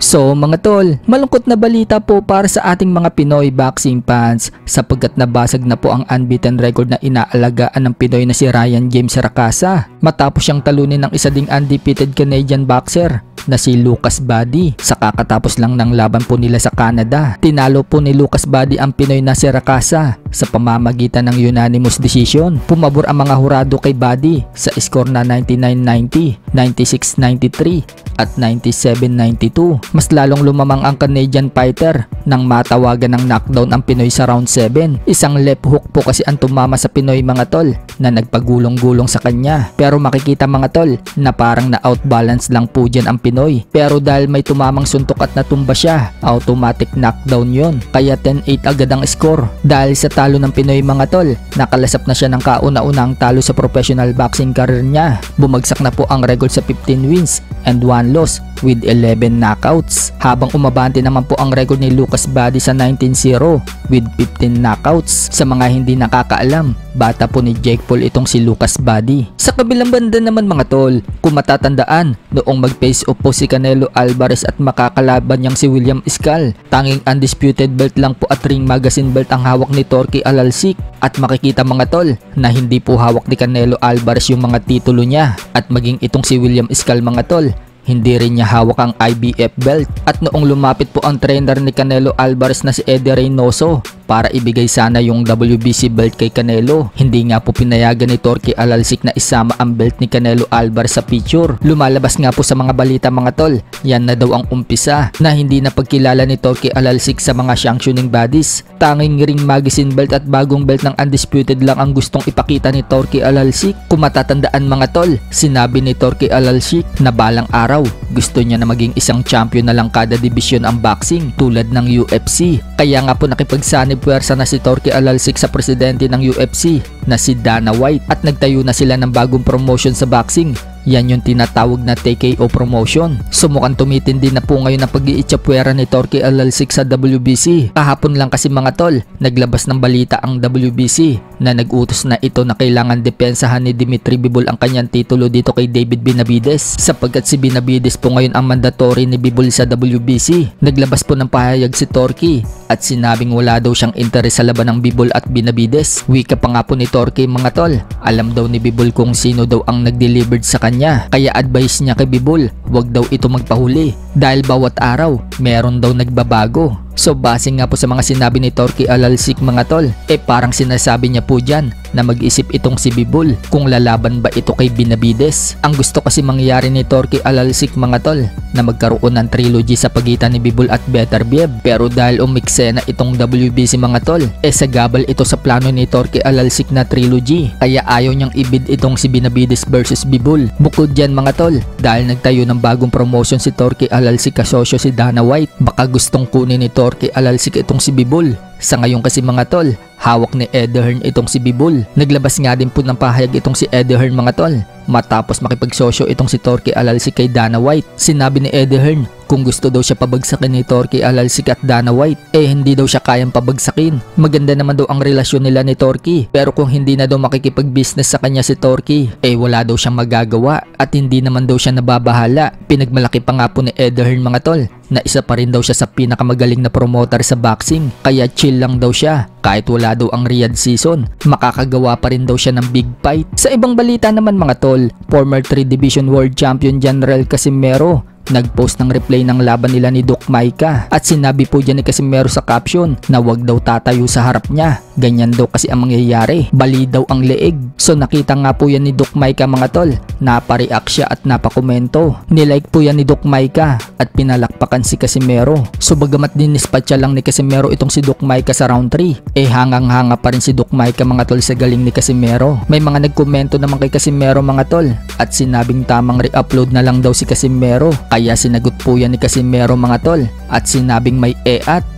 So mga tol, malungkot na balita po para sa ating mga Pinoy boxing fans sapagkat nabasag na po ang unbeaten record na inaalagaan ng Pinoy na si Ryan James Racasa matapos siyang talunin ng isa ding undefeated Canadian boxer na si Lucas Badi sa kakatapos lang ng laban po nila sa Canada. Tinalo po ni Lucas Badi ang Pinoy na si Racasa sa pamamagitan ng unanimous decision. Pumabor ang mga hurado kay Badi sa score na 99-90, 96-93 at 97-92. Mas lalong lumamang ang Canadian fighter nang matawagan ng knockdown ang Pinoy sa round 7. Isang left hook po kasi ang tumama sa Pinoy mga tol na nagpagulong-gulong sa kanya. Pero makikita mga tol na parang na-outbalance lang po dyan ang Pinoy. Pero dahil may tumamang suntok at natumba siya, automatic knockdown yon. Kaya 10-8 agad ang score. Dahil sa talo ng Pinoy mga tol, nakalasap na siya ng kauna-unang talo sa professional boxing career niya. Bumagsak na po ang record sa 15 wins and 1 loss with 11 knockouts. Habang umabante naman po ang record ni Lucas Badi sa 19-0 with 15 knockouts. Sa mga hindi nakakaalam, bata po ni Jake Paul itong si Lucas Badi. Sa kabilang banda naman mga tol, kung matatandaan, noong mag-face off po si Canelo Alvarez at makakalaban niyang si William Iscal, tanging undisputed belt lang po at ring magazine belt ang hawak ni Torky Alalsik. At makikita mga tol na hindi po hawak ni Canelo Alvarez yung mga titulo niya. At maging itong si William Iscal mga tol, hindi rin niya hawak ang IBF belt. At noong lumapit po ang trainer ni Canelo Alvarez na si Eddie Reynoso para ibigay sana yung WBC belt kay Canelo, hindi nga po pinayagan ni Torky Alalsik na isama ang belt ni Canelo Alvarez sa picture. Lumalabas nga po sa mga balita mga tol, yan na daw ang umpisa na hindi na pagkilala ni Torky Alalsik sa mga sanctioning bodies. Tanging ring magazine belt at bagong belt ng undisputed lang ang gustong ipakita ni Torky Alalsik. Kung matatandaan mga tol, sinabi ni Torky Alalsik na balang araw gusto niya na maging isang champion na lang kada division ang boxing tulad ng UFC. Kaya nga po nakipagsanib puwersa na si Torky Alalsik sa presidente ng UFC na si Dana White at nagtayo na sila ng bagong promotion sa boxing. Yan yung tinatawag na TKO promotion. So mukhang tumitindi na po ngayon ang pag-iitsapwera ni Torky Alalsik sa WBC. Kahapon lang kasi mga tol, naglabas ng balita ang WBC na nag-utos na ito na kailangan depensahan ni Dimitri Bivol ang kanyang titulo dito kay David Benavides sapagkat si Benavides po ngayon ang mandatory ni Bivol sa WBC. Naglabas po ng pahayag si Torky at sinabing wala daw siyang interes sa laban ng Bivol at Benavides. Wika pa nga po ni Torky mga tol, alam daw ni Bivol kung sino daw ang nag-delivered sa kanya. Kaya advice niya kay Bivol, wag daw ito magpahuli dahil bawat araw meron daw nagbabago. So base nga po sa mga sinabi ni Torky Alalsik mga tol, parang sinasabi niya po dyan na mag-isip itong si Bivol kung lalaban ba ito kay Benavides. Ang gusto kasi mangyari ni Torky Alalsik mga tol na magkaroon ng trilogy sa pagitan ni Bivol at Beterbiev. Pero dahil umiksena itong WBC mga tol, sagabal ito sa plano ni Torky Alalsik na trilogy. Kaya ayaw niyang ibid itong si Benavides versus Bivol. Bukod dyan mga tol, dahil nagtayo ng bagong promotion si Torky Alalsik kasosyo si Dana White, baka gustong kunin ni Torky Alalsik itong si Bivol. Sa ngayon kasi mga tol, hawak ni Eddie Hearn itong si Bivol. Naglabas nga din po ng pahayag itong si Eddie Hearn mga tol matapos makipagsosyo itong si Torky Alalsik kay Dana White. Sinabi ni Eddie Hearn kung gusto daw siya pabagsakin ni Torky Alalsik at Dana White, hindi daw siya kayang pabagsakin. Maganda naman daw ang relasyon nila ni Torky, pero kung hindi na daw makikipag-business sa kanya si Torky, wala daw siyang magagawa at hindi naman daw siya nababahala. Pinagmalaki pa nga po ni Eddie Hearn mga tol na isa pa rin daw siya sa pinakamagaling na promoter sa boxing, kaya chill lang daw siya. Kahit wala daw ang Riyadh season, makakagawa pa rin daw siya ng big fight. Sa ibang balita naman mga tol, former 3 Division World Champion General Casimero nagpost ng replay ng laban nila ni Doc Maika at sinabi po dyan ni Casimero sa caption na wag daw tatayo sa harap niya. Ganyan daw kasi ang mangyayari, bali daw ang leeg. So nakita nga po yan ni Doc Maika mga tol, napareact siya at napakomento. Nilike po yan ni Doc Maika at pinalakpakan si Casimero. So bagamat dinispatcha lang ni Casimero itong si Doc Maika sa round 3, hangang-hanga pa rin si Doc Maika mga tol sa galing ni Casimero. May mga nagkomento naman kay Casimero mga tol at sinabing tamang re-upload na lang daw si Casimero. Kaya sinagot po yan ni Casimero mga tol at sinabing may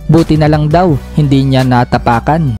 buti na lang daw hindi niya natapakan.